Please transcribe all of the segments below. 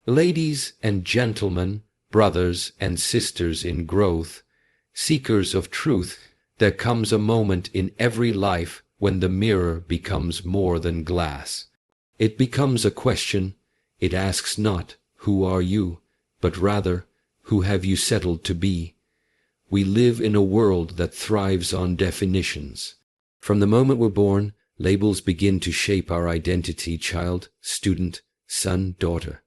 Ladies and gentlemen, brothers and sisters in growth, seekers of truth, there comes a moment in every life when the mirror becomes more than glass. It becomes a question. It asks not, "Who are you?" but rather, "Who have you settled to be?" We live in a world that thrives on definitions. From the moment we're born, labels begin to shape our identity: child, student, son, daughter.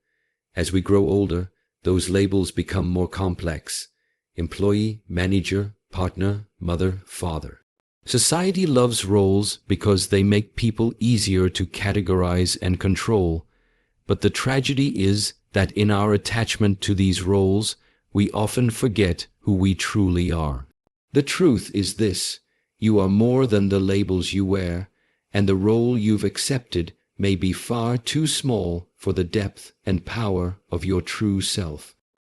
As we grow older, those labels become more complex: employee, manager, partner, mother, father. Society loves roles because they make people easier to categorize and control. But the tragedy is that in our attachment to these roles, we often forget who we truly are. The truth is this: you are more than the labels you wear, and the role you've accepted may be far too small for the depth and power of your true self.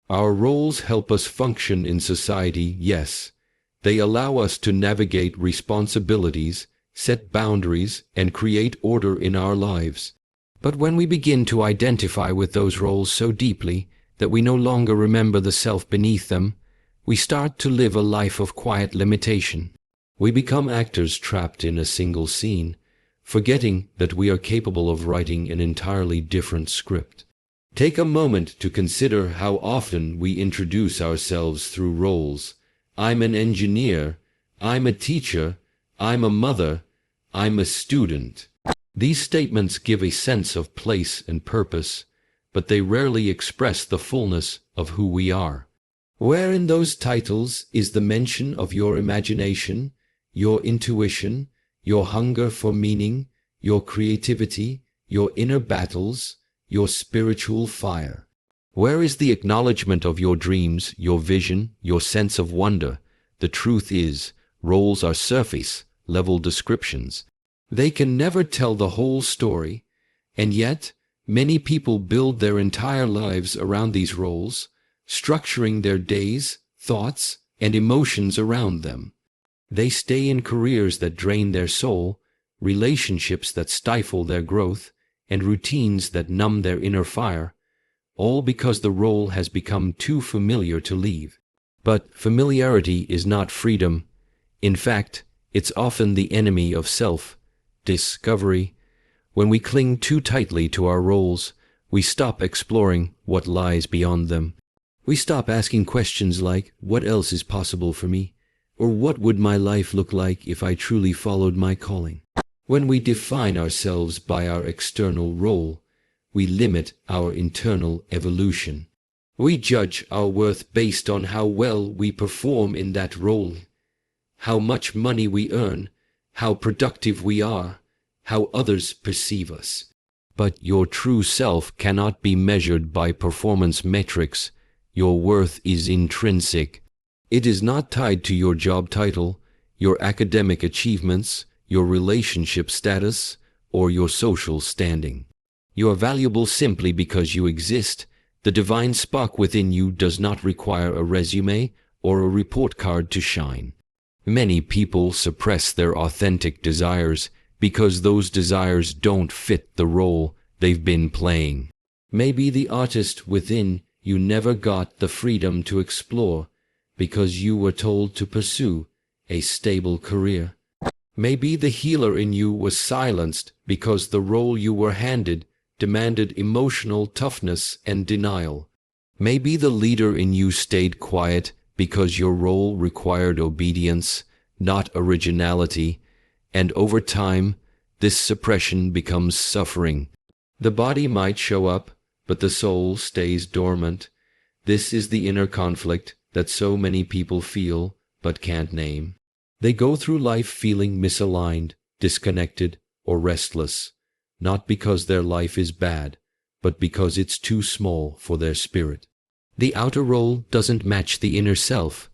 Our roles help us function in society, yes. They allow us to navigate responsibilities, set boundaries, and create order in our lives. But when we begin to identify with those roles so deeply that we no longer remember the self beneath them, we start to live a life of quiet limitation. We become actors trapped in a single scene, forgetting that we are capable of writing an entirely different script. Take a moment to consider how often we introduce ourselves through roles. I'm an engineer, I'm a teacher, I'm a mother, I'm a student. These statements give a sense of place and purpose, but they rarely express the fullness of who we are. Where in those titles is the mention of your imagination, your intuition, your hunger for meaning, your creativity, your inner battles, your spiritual fire? Where is the acknowledgement of your dreams, your vision, your sense of wonder? The truth is, roles are surface-level descriptions. They can never tell the whole story, and yet many people build their entire lives around these roles, structuring their days, thoughts, and emotions around them. They stay in careers that drain their soul, relationships that stifle their growth, and routines that numb their inner fire, all because the role has become too familiar to leave. But familiarity is not freedom. In fact, it's often the enemy of self-discovery. When we cling too tightly to our roles, we stop exploring what lies beyond them. We stop asking questions like, what else is possible for me? Or what would my life look like if I truly followed my calling? When we define ourselves by our external role, we limit our internal evolution. We judge our worth based on how well we perform in that role, how much money we earn, how productive we are, how others perceive us. But your true self cannot be measured by performance metrics. Your worth is intrinsic. It is not tied to your job title, your academic achievements, your relationship status, or your social standing. You are valuable simply because you exist. The divine spark within you does not require a resume or a report card to shine. Many people suppress their authentic desires because those desires don't fit the role they've been playing. Maybe the artist within you never got the freedom to explore because you were told to pursue a stable career. Maybe the healer in you was silenced because the role you were handed demanded emotional toughness and denial. Maybe the leader in you stayed quiet because your role required obedience, not originality, and over time, this suppression becomes suffering. The body might show up, but the soul stays dormant. This is the inner conflict that so many people feel but can't name. They go through life feeling misaligned, disconnected, or restless, not because their life is bad, but because it's too small for their spirit. The outer role doesn't match the inner self.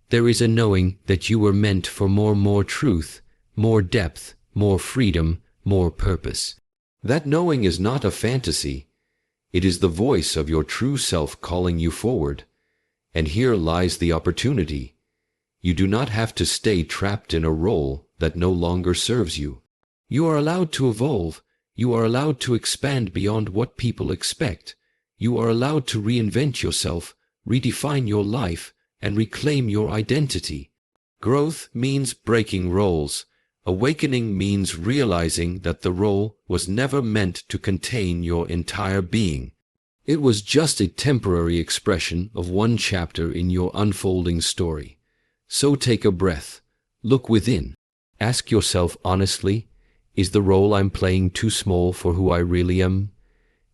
There is a knowing that you were meant for more truth, more depth, more freedom, more purpose. That knowing is not a fantasy. It is the voice of your true self calling you forward. And here lies the opportunity. You do not have to stay trapped in a role that no longer serves you. You are allowed to evolve. You are allowed to expand beyond what people expect. You are allowed to reinvent yourself, redefine your life, and reclaim your identity. Growth means breaking roles. Awakening means realizing that the role was never meant to contain your entire being. It was just a temporary expression of one chapter in your unfolding story. So take a breath. Look within. Ask yourself honestly, is the role I'm playing too small for who I really am?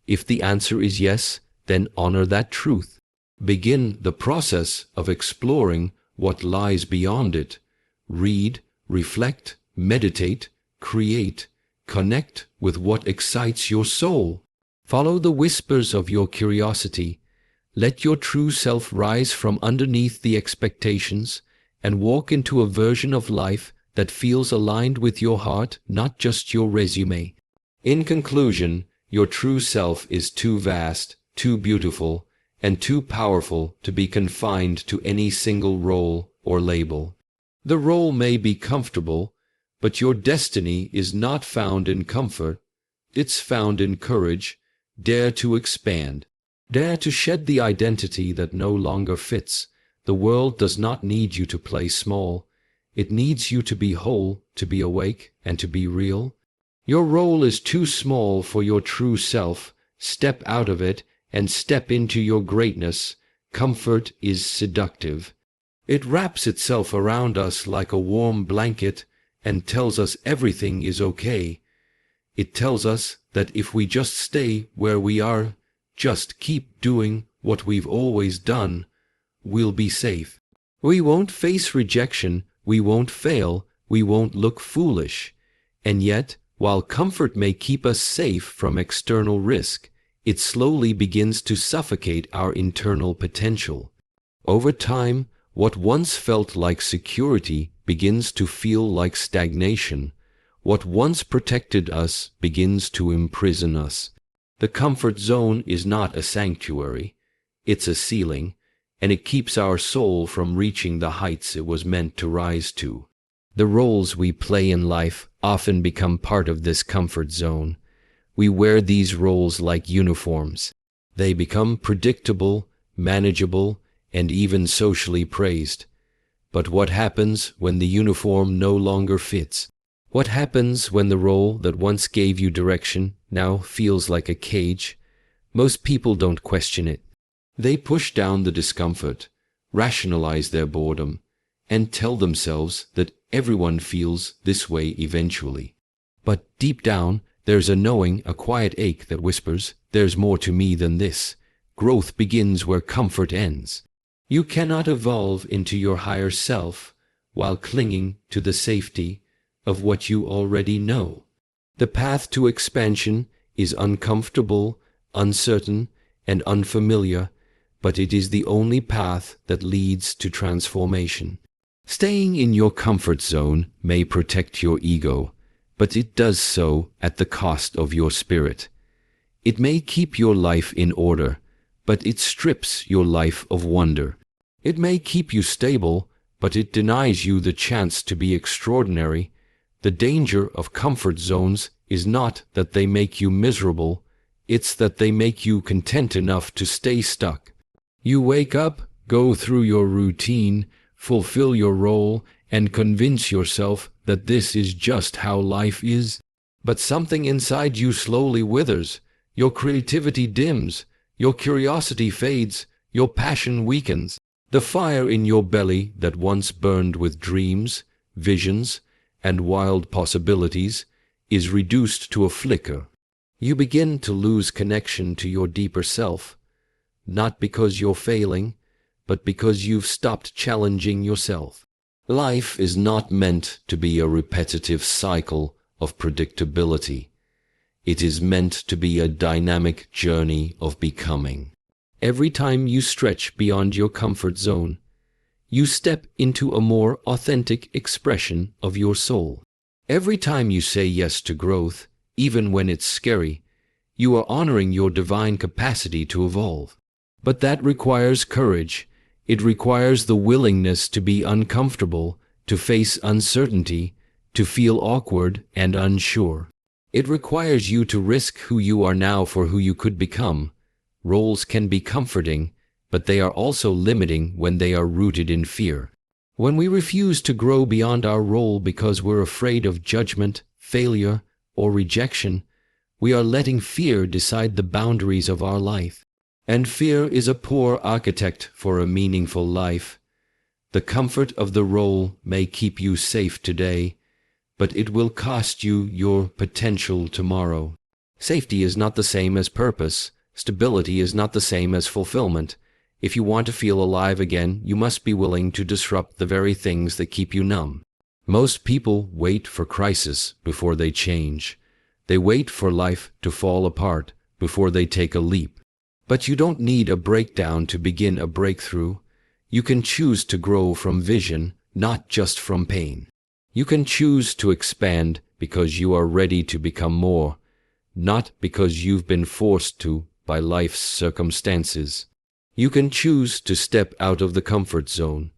If the answer is yes, then honor that truth. Begin the process of exploring what lies beyond it. Read, reflect, meditate, create, connect with what excites your soul. Follow the whispers of your curiosity. Let your true self rise from underneath the expectations and walk into a version of life that feels aligned with your heart, not just your resume. In conclusion, your true self is too vast, too beautiful, and too powerful to be confined to any single role or label. The role may be comfortable, but your destiny is not found in comfort. It's found in courage. Dare to expand. Dare to shed the identity that no longer fits. The world does not need you to play small. It needs you to be whole, to be awake, and to be real. Your role is too small for your true self. Step out of it and step into your greatness. Comfort is seductive. It wraps itself around us like a warm blanket and tells us everything is okay. It tells us that if we just stay where we are, just keep doing what we've always done, we'll be safe. We won't face rejection, we won't fail, we won't look foolish. And yet, while comfort may keep us safe from external risk, it slowly begins to suffocate our internal potential. Over time, what once felt like security begins to feel like stagnation. What once protected us begins to imprison us. The comfort zone is not a sanctuary, it's a ceiling, and it keeps our soul from reaching the heights it was meant to rise to. The roles we play in life often become part of this comfort zone. We wear these roles like uniforms. They become predictable, manageable, and even socially praised. But what happens when the uniform no longer fits? What happens when the role that once gave you direction now feels like a cage? Most people don't question it. They push down the discomfort, rationalize their boredom, and tell themselves that everyone feels this way eventually. But deep down, there's a knowing, a quiet ache that whispers, there's more to me than this. Growth begins where comfort ends. You cannot evolve into your higher self while clinging to the safety of what you already know. The path to expansion is uncomfortable, uncertain, and unfamiliar, but it is the only path that leads to transformation. Staying in your comfort zone may protect your ego, but it does so at the cost of your spirit. It may keep your life in order, but it strips your life of wonder. It may keep you stable, but it denies you the chance to be extraordinary. The danger of comfort zones is not that they make you miserable, it's that they make you content enough to stay stuck. You wake up, go through your routine, fulfill your role, and convince yourself that this is just how life is. But something inside you slowly withers, your creativity dims, your curiosity fades, your passion weakens. The fire in your belly that once burned with dreams, visions, and wild possibilities is reduced to a flicker. You begin to lose connection to your deeper self, not because you're failing, but because you've stopped challenging yourself. Life is not meant to be a repetitive cycle of predictability. It is meant to be a dynamic journey of becoming. Every time you stretch beyond your comfort zone, you step into a more authentic expression of your soul. Every time you say yes to growth, even when it's scary, you are honoring your divine capacity to evolve. But that requires courage. It requires the willingness to be uncomfortable, to face uncertainty, to feel awkward and unsure. It requires you to risk who you are now for who you could become. Roles can be comforting, but they are also limiting when they are rooted in fear. When we refuse to grow beyond our role because we're afraid of judgment, failure, or rejection, we are letting fear decide the boundaries of our life. And fear is a poor architect for a meaningful life. The comfort of the role may keep you safe today, but it will cost you your potential tomorrow. Safety is not the same as purpose. Stability is not the same as fulfillment. If you want to feel alive again, you must be willing to disrupt the very things that keep you numb. Most people wait for crisis before they change. They wait for life to fall apart before they take a leap. But you don't need a breakdown to begin a breakthrough. You can choose to grow from vision, not just from pain. You can choose to expand because you are ready to become more, not because you've been forced to by life's circumstances. You can choose to step out of the comfort zone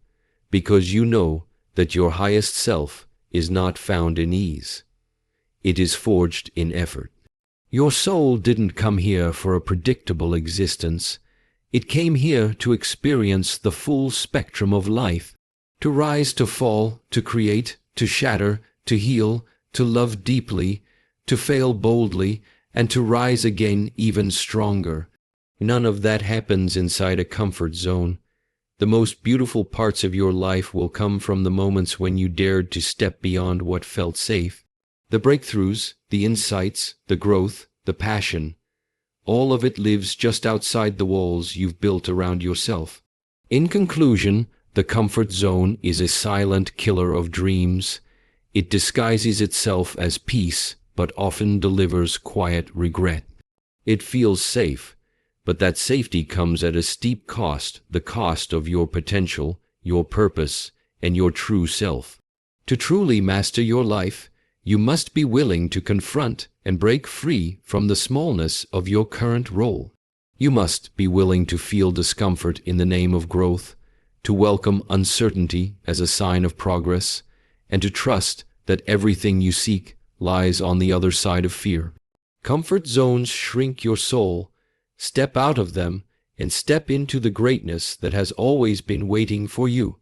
because you know that your highest self is not found in ease. It is forged in effort. Your soul didn't come here for a predictable existence. It came here to experience the full spectrum of life, to rise, to fall, to create, to shatter, to heal, to love deeply, to fail boldly, and to rise again even stronger. None of that happens inside a comfort zone. The most beautiful parts of your life will come from the moments when you dared to step beyond what felt safe. The breakthroughs, the insights, the growth, the passion, all of it lives just outside the walls you've built around yourself. In conclusion, the comfort zone is a silent killer of dreams. It disguises itself as peace, but often delivers quiet regret. It feels safe, but that safety comes at a steep cost, the cost of your potential, your purpose, and your true self. To truly master your life, you must be willing to confront and break free from the smallness of your current role. You must be willing to feel discomfort in the name of growth, to welcome uncertainty as a sign of progress, and to trust that everything you seek lies on the other side of fear. Comfort zones shrink your soul. Step out of them and step into the greatness that has always been waiting for you.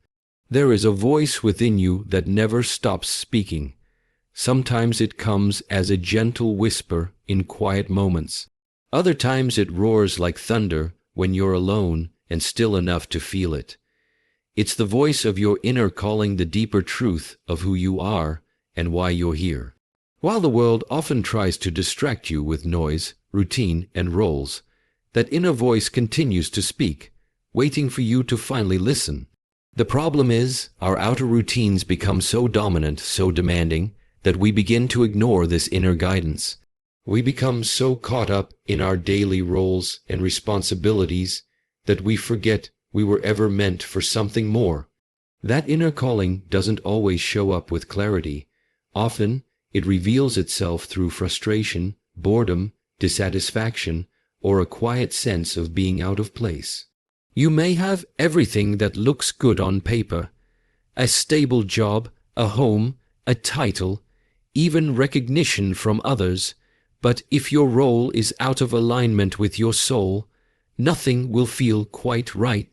There is a voice within you that never stops speaking. Sometimes it comes as a gentle whisper in quiet moments. Other times it roars like thunder when you're alone and still enough to feel it. It's the voice of your inner calling the deeper truth of who you are and why you're here. While the world often tries to distract you with noise, routine, and roles, that inner voice continues to speak, waiting for you to finally listen. The problem is, our outer routines become so dominant, so demanding, that we begin to ignore this inner guidance. We become so caught up in our daily roles and responsibilities that we forget we were ever meant for something more. That inner calling doesn't always show up with clarity. Often, it reveals itself through frustration, boredom, dissatisfaction, or a quiet sense of being out of place. You may have everything that looks good on paper: a stable job, a home, a title, even recognition from others, but if your role is out of alignment with your soul, nothing will feel quite right.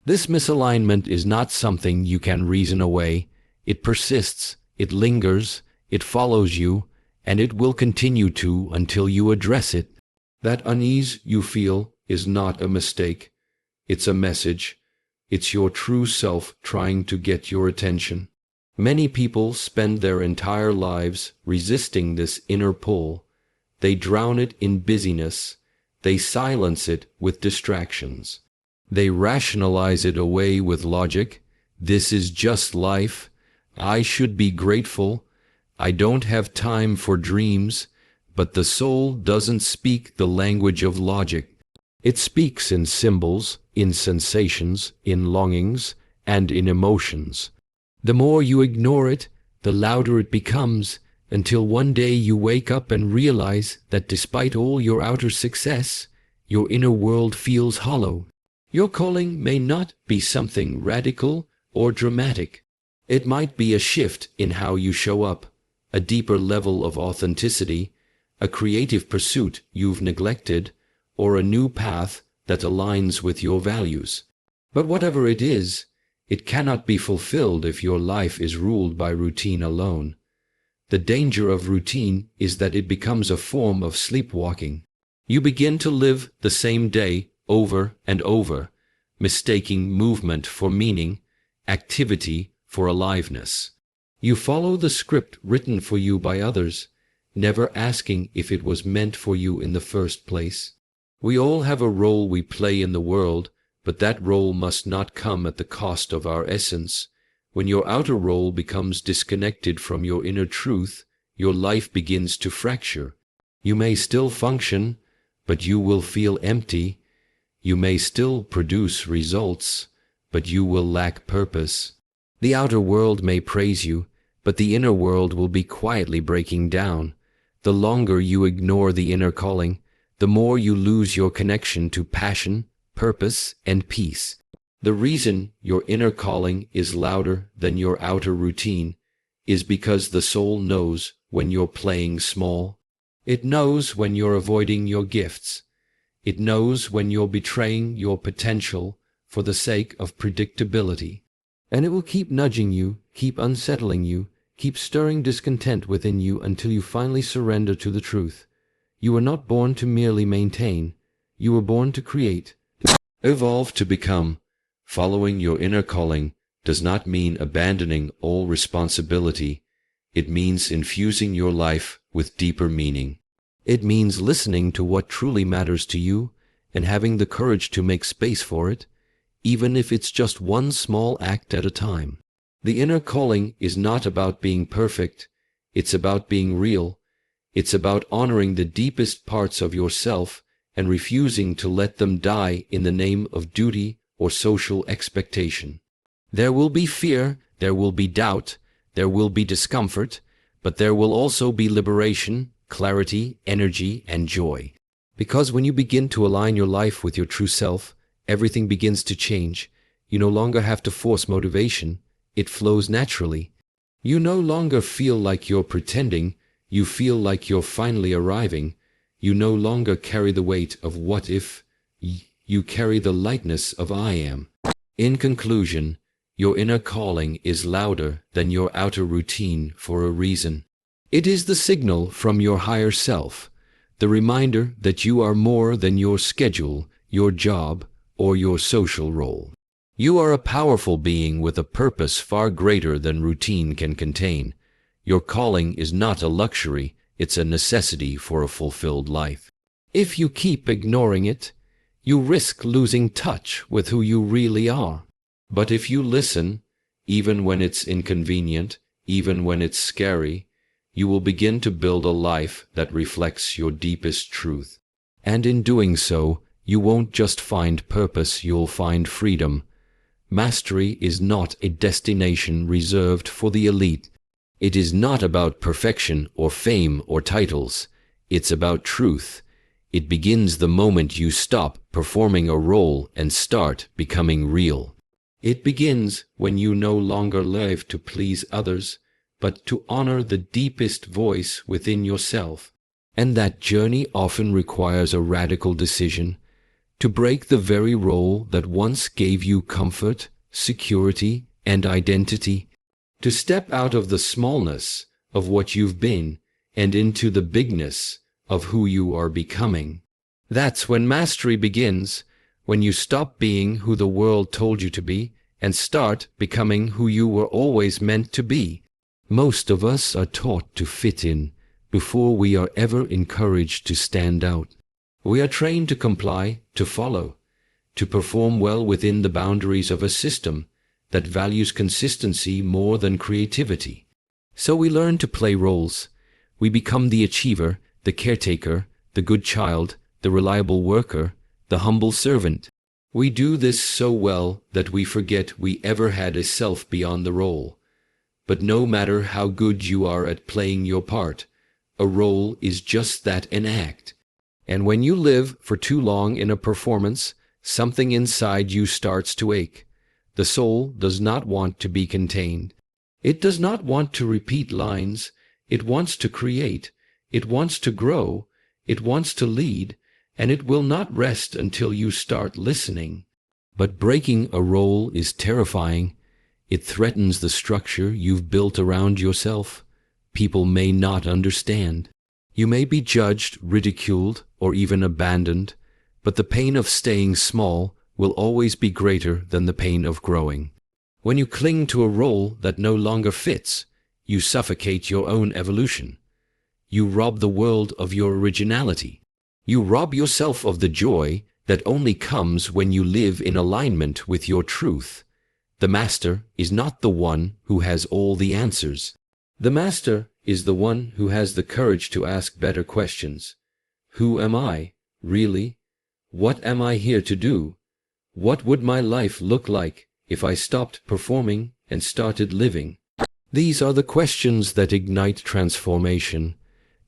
This misalignment is not something you can reason away. It persists, it lingers, it follows you, and it will continue to until you address it. That unease you feel is not a mistake. It's a message. It's your true self trying to get your attention. Many people spend their entire lives resisting this inner pull. They drown it in busyness. They silence it with distractions. They rationalize it away with logic. This is just life. I should be grateful. I don't have time for dreams. But the soul doesn't speak the language of logic. It speaks in symbols, in sensations, in longings, and in emotions. The more you ignore it, the louder it becomes, until one day you wake up and realize that despite all your outer success, your inner world feels hollow. Your calling may not be something radical or dramatic. It might be a shift in how you show up, a deeper level of authenticity, a creative pursuit you've neglected, or a new path that aligns with your values. But whatever it is, it cannot be fulfilled if your life is ruled by routine alone. The danger of routine is that it becomes a form of sleepwalking. You begin to live the same day over and over, mistaking movement for meaning, activity for aliveness. You follow the script written for you by others, never asking if it was meant for you in the first place. We all have a role we play in the world, but that role must not come at the cost of our essence. When your outer role becomes disconnected from your inner truth, your life begins to fracture. You may still function, but you will feel empty. You may still produce results, but you will lack purpose. The outer world may praise you, but the inner world will be quietly breaking down. The longer you ignore the inner calling, the more you lose your connection to passion, purpose, and peace. The reason your inner calling is louder than your outer routine is because the soul knows when you're playing small. It knows when you're avoiding your gifts. It knows when you're betraying your potential for the sake of predictability. And it will keep nudging you, keep unsettling you, keep stirring discontent within you until you finally surrender to the truth. You were not born to merely maintain. You were born to create, to evolve, to become. Following your inner calling does not mean abandoning all responsibility. It means infusing your life with deeper meaning. It means listening to what truly matters to you and having the courage to make space for it, even if it's just one small act at a time. The inner calling is not about being perfect. It's about being real. It's about honoring the deepest parts of yourself and refusing to let them die in the name of duty or social expectation. There will be fear, there will be doubt, there will be discomfort, but there will also be liberation, clarity, energy, and joy. Because when you begin to align your life with your true self, everything begins to change. You no longer have to force motivation. It flows naturally. You no longer feel like you're pretending. You feel like you're finally arriving. You no longer carry the weight of what if. You carry the lightness of I am. In conclusion, your inner calling is louder than your outer routine for a reason. It is the signal from your higher self, the reminder that you are more than your schedule, your job, or your social role. You are a powerful being with a purpose far greater than routine can contain. Your calling is not a luxury, it's a necessity for a fulfilled life. If you keep ignoring it, you risk losing touch with who you really are. But if you listen, even when it's inconvenient, even when it's scary, you will begin to build a life that reflects your deepest truth. And in doing so, you won't just find purpose, you'll find freedom. Mastery is not a destination reserved for the elite. It is not about perfection or fame or titles. It's about truth. It begins the moment you stop performing a role and start becoming real. It begins when you no longer live to please others, but to honor the deepest voice within yourself. And that journey often requires a radical decision, to break the very role that once gave you comfort, security, and identity, to step out of the smallness of what you've been and into the bigness of who you are becoming. That's when mastery begins, when you stop being who the world told you to be and start becoming who you were always meant to be. Most of us are taught to fit in before we are ever encouraged to stand out. We are trained to comply, to follow, to perform well within the boundaries of a system that values consistency more than creativity. So we learn to play roles. We become the achiever, the caretaker, the good child, the reliable worker, the humble servant. We do this so well that we forget we ever had a self beyond the role. But no matter how good you are at playing your part, a role is just that, an act. And when you live for too long in a performance, something inside you starts to ache. The soul does not want to be contained. It does not want to repeat lines. It wants to create. It wants to grow. It wants to lead. and it will not rest until you start listening. But breaking a role is terrifying. It threatens the structure you've built around yourself. People may not understand. You may be judged, ridiculed, or even abandoned, but the pain of staying small will always be greater than the pain of growing. When you cling to a role that no longer fits, you suffocate your own evolution. You rob the world of your originality. You rob yourself of the joy that only comes when you live in alignment with your truth. The master is not the one who has all the answers. The master is the one who has the courage to ask better questions. Who am I, really? What am I here to do? What would my life look like if I stopped performing and started living? These are the questions that ignite transformation.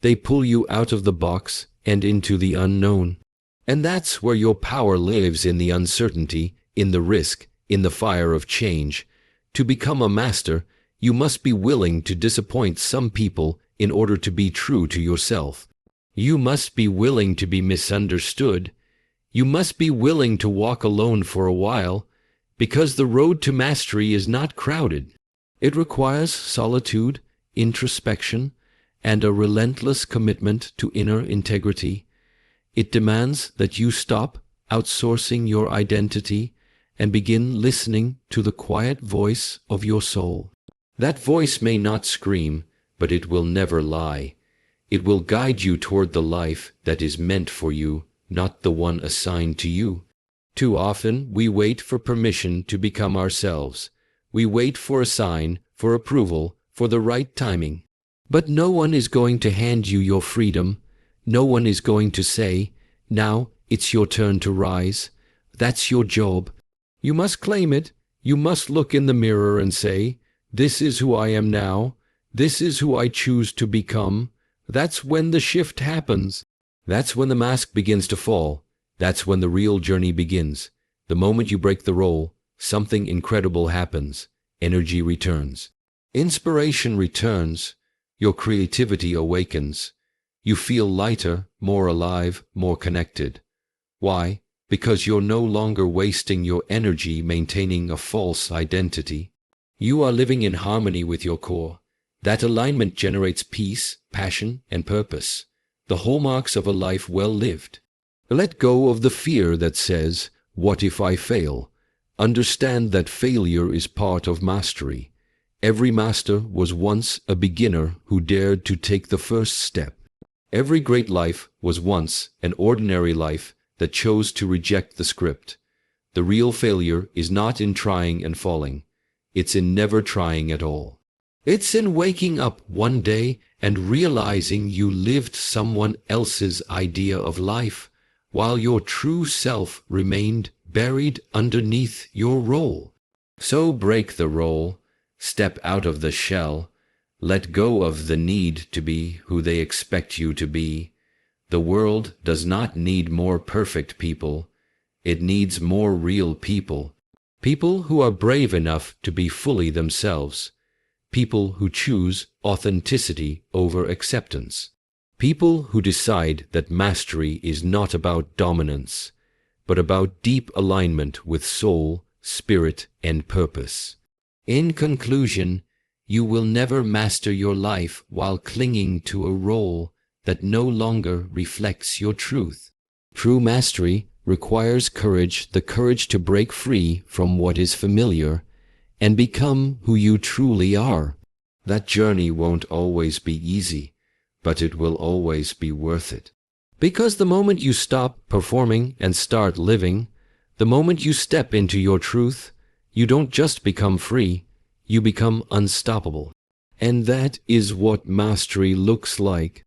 They pull you out of the box and into the unknown. And that's where your power lives, in the uncertainty, in the risk, in the fire of change. To become a master, you must be willing to disappoint some people in order to be true to yourself. You must be willing to be misunderstood. You must be willing to walk alone for a while, because the road to mastery is not crowded. It requires solitude, introspection, and a relentless commitment to inner integrity. It demands that you stop outsourcing your identity and begin listening to the quiet voice of your soul. That voice may not scream, but it will never lie. It will guide you toward the life that is meant for you, not the one assigned to you. Too often we wait for permission to become ourselves. We wait for a sign, for approval, for the right timing. But no one is going to hand you your freedom. No one is going to say, "Now it's your turn to rise." That's your job. You must claim it. You must look in the mirror and say, "This is who I am now. This is who I choose to become." That's when the shift happens. That's when the mask begins to fall. That's when the real journey begins. The moment you break the role, something incredible happens. Energy returns. Inspiration returns. Your creativity awakens. You feel lighter, more alive, more connected. Why? Because you're no longer wasting your energy maintaining a false identity. You are living in harmony with your core. That alignment generates peace, passion, and purpose, the hallmarks of a life well lived. Let go of the fear that says, "What if I fail?" Understand that failure is part of mastery. Every master was once a beginner who dared to take the first step. Every great life was once an ordinary life that chose to reject the script. The real failure is not in trying and falling. It's in never trying at all. It's in waking up one day and realizing you lived someone else's idea of life, while your true self remained buried underneath your role. So break the role, step out of the shell, let go of the need to be who they expect you to be. The world does not need more perfect people. It needs more real people. People who are brave enough to be fully themselves. People who choose authenticity over acceptance. People who decide that mastery is not about dominance, but about deep alignment with soul, spirit, and purpose. In conclusion, you will never master your life while clinging to a role that no longer reflects your truth. True mastery requires courage, the courage to break free from what is familiar and become who you truly are. That journey won't always be easy, but it will always be worth it. Because the moment you stop performing and start living, the moment you step into your truth, you don't just become free, you become unstoppable. And that is what mastery looks like.